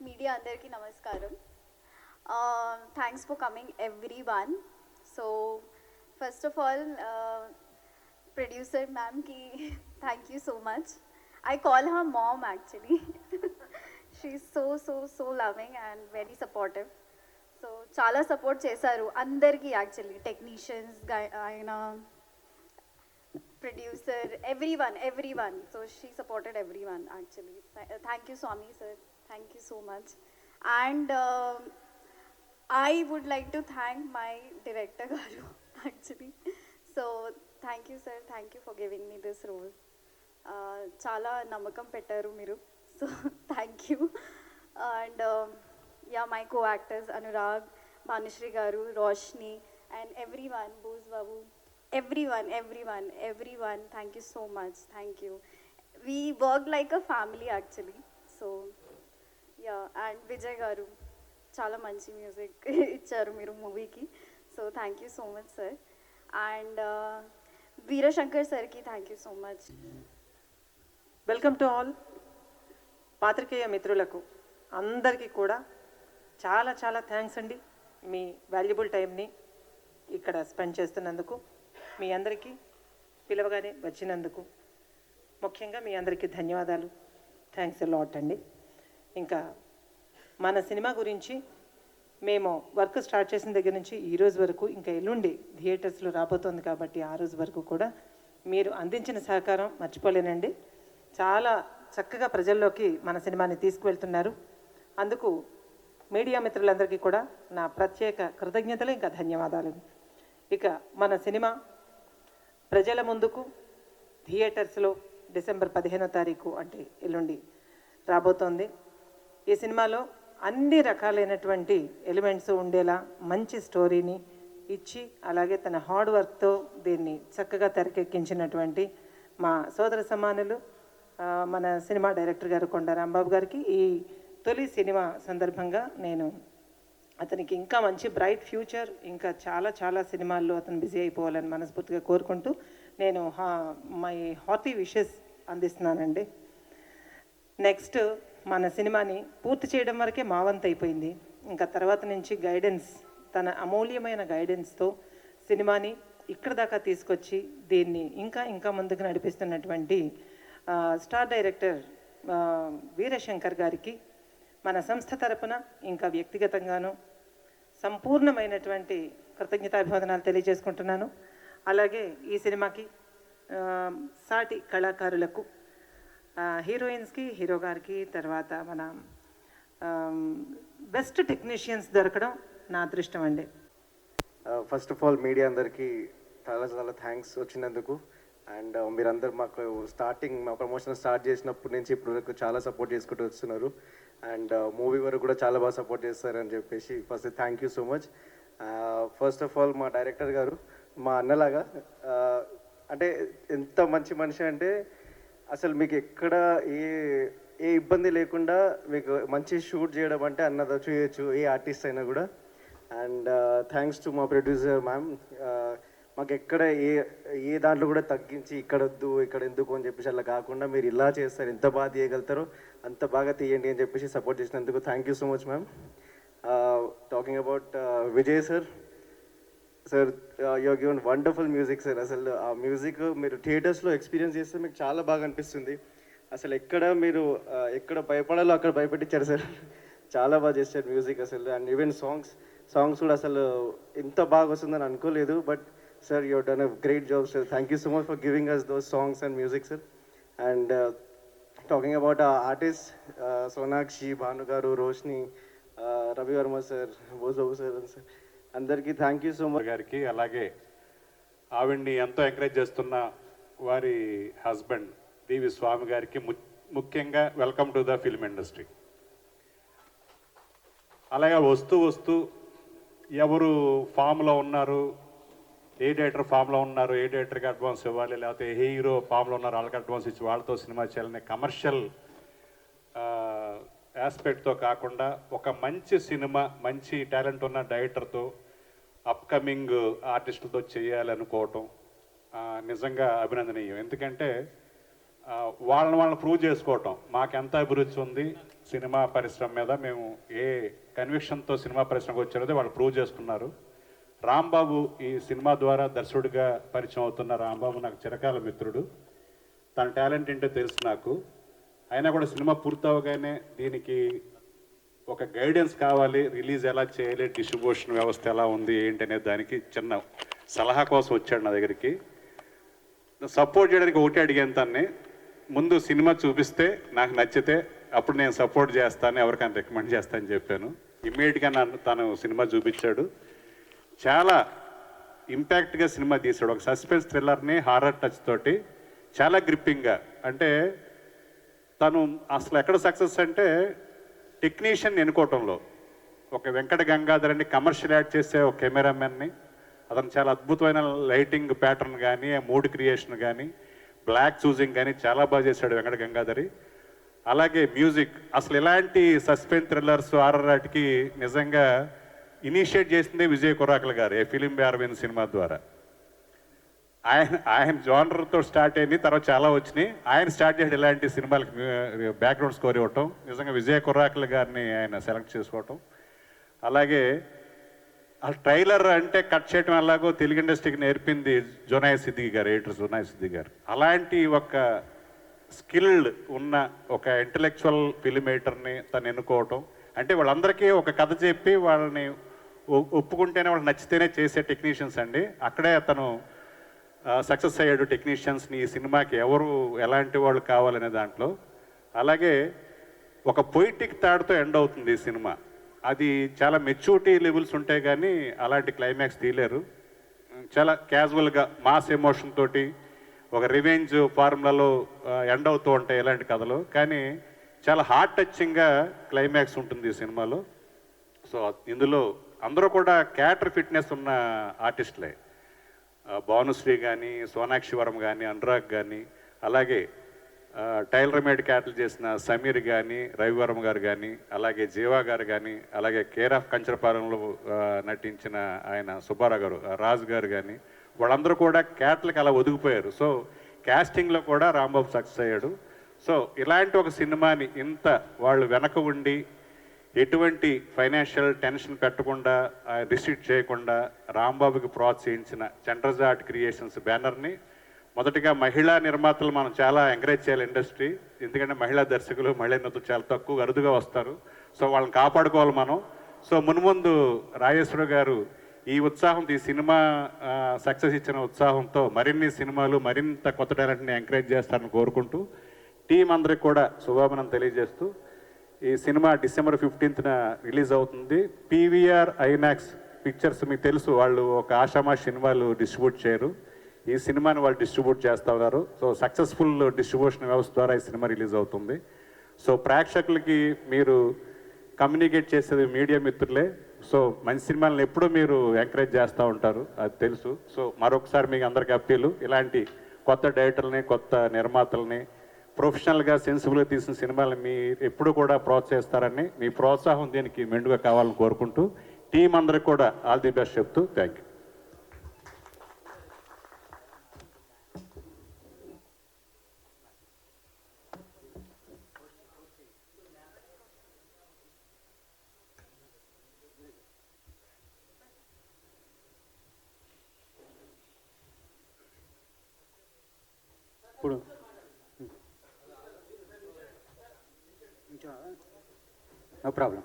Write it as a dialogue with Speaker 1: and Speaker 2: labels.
Speaker 1: Media అందరికీ నమస్కారం. Thanks for coming everyone. So first of all, producer ma'am ki thank you so much. I call her mom actually. She's so loving and very supportive. So చాలా support చేశారు అందరికీ actually technicians ఆయన producer, everyone. So she supported everyone actually. Thank you, Swami sir. Thank you so much. And I would like to thank my director Garu actually. So thank you sir. Thank you for giving me this role. Chala namakam pettaru miru. So thank you. And yeah, my co-actors Anurag, Manishri Garu, Roshni, and everyone, Boos Babu. Everyone, thank you so much. Thank you. We work like a family actually. So yeah, and Vijay Garu, chala manchi music icharu మీరు మూవీకి. So thank you so much sir. And Veera Shankar sir ki thank you so much.
Speaker 2: Welcome to all. పాత్రికేయ మిత్రులకు అందరికీ కూడా చాలా చాలా thanks అండి. మీ valuable టైంని ఇక్కడ స్పెండ్ చేస్తున్నందుకు, మీ అందరికీ పిలవగానే వచ్చినందుకు ముఖ్యంగా మీ అందరికీ ధన్యవాదాలు. థ్యాంక్స్ ఎ లాట్ అండి. ఇంకా మన సినిమా గురించి మేము వర్క్ స్టార్ట్ చేసిన దగ్గర నుంచి ఈ రోజు వరకు, ఇంకా ఎల్లుండి థియేటర్స్లో రాబోతోంది కాబట్టి ఆ రోజు వరకు కూడా మీరు అందించిన సహకారం మర్చిపోలేనండి. చాలా చక్కగా ప్రజల్లోకి మన సినిమాని తీసుకువెళ్తున్నారు. అందుకు మీడియా మిత్రులందరికీ కూడా నా ప్రత్యేక కృతజ్ఞతలు, ఇంకా ధన్యవాదాలు. ఇక మన సినిమా ప్రజల ముందుకు థియేటర్స్లో డిసెంబర్ 15వ తారీఖు అంటే ఎల్లుండి రాబోతోంది. ఈ సినిమాలో అన్ని రకాలైనటువంటి ఎలిమెంట్స్ ఉండేలా మంచి స్టోరీని ఇచ్చి, అలాగే తన హార్డ్ వర్క్తో దీన్ని చక్కగా తెరకెక్కించినటువంటి మా సోదర సమానులు మన సినిమా డైరెక్టర్ గారు కొండ రాంబాబు గారికి ఈ తొలి సినిమా సందర్భంగా నేను అతనికి ఇంకా మంచి బ్రైట్ ఫ్యూచర్, ఇంకా చాలా చాలా సినిమాల్లో అతను బిజీ అయిపోవాలని మనస్ఫూర్తిగా కోరుకుంటూ నేను మై హార్టీ విషెస్ అందిస్తున్నానండి. నెక్స్ట్ మన సినిమాని పూర్తి చేయడం వరకే మా వంతు అయిపోయింది. ఇంకా తర్వాత నుంచి గైడెన్స్, తన అమూల్యమైన గైడెన్స్తో సినిమాని ఇక్కడ దాకా తీసుకొచ్చి దీన్ని ఇంకా ఇంకా ముందుకు నడిపిస్తున్నటువంటి స్టార్ డైరెక్టర్ వీరశంకర్ గారికి మన సంస్థ తరపున ఇంకా వ్యక్తిగతంగాను సంపూర్ణమైనటువంటి కృతజ్ఞతాభివందనాలు తెలియజేసుకుంటున్నాను. అలాగే ఈ సినిమాకి సాటి కళాకారులకు, హీరోయిన్స్కి, హీరో గారికి, తర్వాత మన బెస్ట్ టెక్నీషియన్స్ దొరకడం నా అదృష్టం అండి.
Speaker 3: ఫస్ట్ ఆఫ్ ఆల్ మీడియా అందరికీ చాలా చాలా థ్యాంక్స్ వచ్చినందుకు. అండ్ మీరందరూ మాకు స్టార్టింగ్ మా ప్రమోషన్ స్టార్ట్ చేసినప్పటి నుంచి ఇప్పుడు వరకు చాలా సపోర్ట్ చేసుకుంటూ వస్తున్నారు. అండ్ మూవీ వరకు కూడా చాలా బాగా సపోర్ట్ చేస్తారని చెప్పేసి first thank you so much. First of all మా డైరెక్టర్ గారు మా అన్నలాగా, అంటే ఎంత మంచి మనిషి అంటే అసలు మీకు ఎక్కడ ఏ ఏ ఇబ్బంది లేకుండా మీకు మంచి షూట్ చేయడం అంటే అన్నది చేయొచ్చు ఏ ఆర్టిస్ట్ అయినా కూడా. అండ్ థ్యాంక్స్ టు మా ప్రొడ్యూసర్ మ్యామ్. మాకు ఎక్కడ ఏ ఏ దాంట్లో కూడా తగ్గించి ఇక్కడ వద్దు ఇక్కడ ఎందుకు అని చెప్పేసి అలా కాకుండా మీరు ఇలా చేస్తారు, ఎంత బాగా తీయగలుగుతారో అంత బాగా తీయండి అని చెప్పేసి సపోర్ట్ చేసినందుకు thank you so much ma'am. Talking about Vijay sir, sir you given wonderful music sir. అసలు ఆ మ్యూజిక్ మీరు థియేటర్స్లో ఎక్స్పీరియన్స్ చేస్తే మీకు చాలా బాగా అనిపిస్తుంది. అసలు ఎక్కడ మీరు ఎక్కడ భయపడాలో అక్కడ భయపెట్టించారు సార్. చాలా బాగా చేశారు మ్యూజిక్ అసలు. అండ్ ఈవెన్ సాంగ్స్ కూడా అసలు ఇంత బాగా వస్తుందని అనుకోలేదు. But sir, you have done a great job, sir. Thank you so much for giving us those songs and music, sir. And talking about our artists, Sonakshi, Bhanu Garu, Roshni, Ravi Verma sir, Bozo sir, and sir, అందరికీ thank you so much
Speaker 4: గారికి. అలాగే ఆవిడ్ని ఎంతో encourage చేస్తున్న వారి husband డివి స్వామి గారికి ముఖ్యంగా welcome to the film industry. అలాగే వస్తూ ఎవరు ఫామ్లో ఉన్నారు, ఏ డైరెక్టర్ ఫామ్లో ఉన్నారు, ఏ డైరెక్టర్కి అడ్వాన్స్ ఇవ్వాలి, లేకపోతే ఏ హీరో ఫామ్లో ఉన్నారు వాళ్ళకి అడ్వాన్స్ ఇచ్చి వాళ్ళతో సినిమా చేయాలనే కమర్షియల్ ఆస్పెక్ట్తో కాకుండా ఒక మంచి సినిమా, మంచి టాలెంట్ ఉన్న డైరెక్టర్తో, అప్కమింగ్ ఆర్టిస్టులతో చేయాలనుకోవటం నిజంగా అభినందనీయం. ఎందుకంటే వాళ్ళని ప్రూవ్ చేసుకోవటం మాకెంత అభిరుచి ఉంది సినిమా పరిశ్రమ మీద, మేము ఏ కన్విక్షన్తో సినిమా పరిశ్రమకు వచ్చారో వాళ్ళు ప్రూవ్ చేసుకున్నారు. రాంబాబు ఈ సినిమా ద్వారా దర్శకుడిగా పరిచయం అవుతున్న రాంబాబు నాకు చిరకాల మిత్రుడు. తన టాలెంట్ ఏంటో తెలుసు నాకు. అయినా కూడా సినిమా పూర్తవగానే దీనికి ఒక గైడెన్స్ కావాలి, రిలీజ్ ఎలా చేయాలి, డిస్ట్రిబ్యూషన్ వ్యవస్థ ఎలా ఉంది ఏంటి అనే దానికి చిన్న సలహా కోసం వచ్చాడు నా దగ్గరికి. సపోర్ట్ చేయడానికి ఒకటి అడిగాను తన్ని, ముందు సినిమా చూపిస్తే నాకు నచ్చితే అప్పుడు నేను సపోర్ట్ చేస్తాను, ఎవరికైనా రికమెండ్ చేస్తానని చెప్పాను. ఇమ్మీడియట్గా తను సినిమా చూపించాడు. చాలా ఇంపాక్ట్గా సినిమా తీశాడు. ఒక సస్పెన్స్ థ్రిల్లర్ని హారర్ టచ్ తోటి చాలా గ్రిప్పింగ్గా. అంటే తను అసలు ఎక్కడ సక్సెస్ అంటే టెక్నీషియన్ ఎన్నుకోవటంలో. ఒక వెంకట గంగాధర్ని కమర్షియల్ యాడ్ చేసే ఒక కెమెరామెన్ని, అతను చాలా అద్భుతమైన లైటింగ్ ప్యాటర్న్ కానీ, మూడ్ క్రియేషన్ కానీ, బ్లాక్ చూసింగ్ కానీ చాలా బాగా చేశాడు వెంకట గంగాధరి. అలాగే మ్యూజిక్, అసలు ఇలాంటి సస్పెన్స్ థ్రిల్లర్స్ హారర్ వాటికి నిజంగా ఇనిషియేట్ చేసిందే విజయ్ కొరాకల్ గారు ఏ ఫిలిం అరవింద్ సినిమా ద్వారా. ఆయన జానర్తో స్టార్ట్ అయింది, తర్వాత చాలా వచ్చినాయి. ఆయన స్టార్ట్ చేసి ఇలాంటి సినిమాలకి బ్యాక్గ్రౌండ్ స్కోర్ ఇవ్వటం, నిజంగా విజయ్ కొరాకల్ గారిని ఆయన సెలెక్ట్ చేసుకోవటం. అలాగే ఆ ట్రైలర్ అంటే కట్ చేయడం ఎలాగో తెలుగు ఇండస్ట్రీకి నేర్పింది జొనాయ్ సిద్దికి గారు, ఎడిటర్ జొనాయ్ సిద్దికి గారు. అలాంటి ఒక స్కిల్డ్ ఉన్న ఒక ఇంటలెక్చువల్ ఫిలిం ఎడిటర్ని తను ఎన్నుకోవటం, అంటే వాళ్ళందరికీ ఒక కథ చెప్పి వాళ్ళని ఒప్పుకుంటేనే వాళ్ళకి నచ్చితేనే చేసే టెక్నీషియన్స్ అండి. అక్కడే అతను సక్సెస్ అయ్యాడు టెక్నీషియన్స్ని, ఈ సినిమాకి ఎవరు ఎలాంటి వాళ్ళు కావాలనే దాంట్లో. అలాగే ఒక పొయిటిక్ థాట్తో ఎండ్ అవుతుంది ఈ సినిమా. అది చాలా మెచ్యూరిటీ లెవెల్స్ ఉంటాయి కానీ అలాంటి క్లైమాక్స్ తీయలేరు. చాలా క్యాజువల్గా మాస్ ఎమోషన్ తోటి ఒక రివెంజ్ ఫార్ములాలో ఎండ్ అవుతూ ఉంటాయి ఇలాంటి కథలు, కానీ చాలా హార్ట్ టచింగ్గా క్లైమాక్స్ ఉంటుంది ఈ సినిమాలో. సో ఇందులో అందరూ కూడా క్యారెక్టర్ ఫిట్నెస్ ఉన్న ఆర్టిస్టులే. భానుశ్రీ కానీ, సోనాక్షి వరం కానీ, అనురాగ్ కానీ, అలాగే టైలర్ మేడ్ క్యారెక్టర్ చేసిన సమీర్ కానీ, రవివరం గారు కానీ, అలాగే జీవా గారు కానీ, అలాగే కేర్ ఆఫ్ కంచరపాలెంలో నటించిన ఆయన సుబ్బారావు గారు, రాజు గారు కానీ, వాళ్ళందరూ కూడా క్యారెక్టర్లకు అలా ఒదిగిపోయారు. సో క్యాస్టింగ్లో కూడా రాంబాబు సక్సెస్ అయ్యాడు. సో ఇలాంటి ఒక సినిమాని ఇంత వాళ్ళు వెనక ఉండి ఎటువంటి ఫైనాన్షియల్ టెన్షన్ పెట్టకుండా, రిస్ట్రిక్ట్ చేయకుండా రాంబాబుకి ప్రోత్సహించిన చండ్రజ ఆర్ట్ క్రియేషన్స్ బ్యానర్ని మొదటిగా మహిళా నిర్మాతలు మనం చాలా ఎంకరేజ్ చేయాలి ఇండస్ట్రీ. ఎందుకంటే మహిళా దర్శకులు, మహిళా నటులు చాలా తక్కువ అరుదుగా వస్తారు. సో వాళ్ళని కాపాడుకోవాలి మనం. సో మున్ముందు రాజేశ్వర గారు ఈ ఉత్సాహం, ఈ సినిమా సక్సెస్ ఇచ్చిన ఉత్సాహంతో మరిన్ని సినిమాలు, మరింత కొత్త టాలెంట్ని ఎంకరేజ్ చేస్తారని కోరుకుంటూ టీం అందరికి కూడా శుభాభినందనలు తెలియజేస్తూ, ఈ సినిమా December 15th రిలీజ్ అవుతుంది. PVR ఐనాక్స్ పిక్చర్స్ మీకు తెలుసు, వాళ్ళు ఒక ఆషామా సినిమాలు డిస్ట్రిబ్యూట్ చేయరు. ఈ సినిమాని వాళ్ళు డిస్ట్రిబ్యూట్ చేస్తూ ఉన్నారు. సో సక్సెస్ఫుల్ డిస్ట్రిబ్యూషన్ వ్యవస్థ ద్వారా ఈ సినిమా రిలీజ్ అవుతుంది. సో ప్రేక్షకులకి మీరు కమ్యూనికేట్ చేసేది మీడియా మిత్రులే. సో మంచి సినిమాలను ఎప్పుడూ మీరు ఎంకరేజ్ చేస్తూ ఉంటారు, అది తెలుసు. సో మరొకసారి మీకు అందరికీ అప్పీలు, ఇలాంటి కొత్త డైరెక్టర్ని, కొత్త నిర్మాతల్ని, ప్రొఫెషనల్గా సెన్సిబుల్గా తీసిన సినిమాలను మీ ఎప్పుడు కూడా ప్రోత్సహిస్తారని, మీ ప్రోత్సాహం దీనికి మెండుగా కావాలని కోరుకుంటూ టీం అందరికి కూడా ఆల్ ది బెస్ట్ చెప్తూ థ్యాంక్ యూ.
Speaker 5: ఇప్పుడు నో ప్రాబ్లం.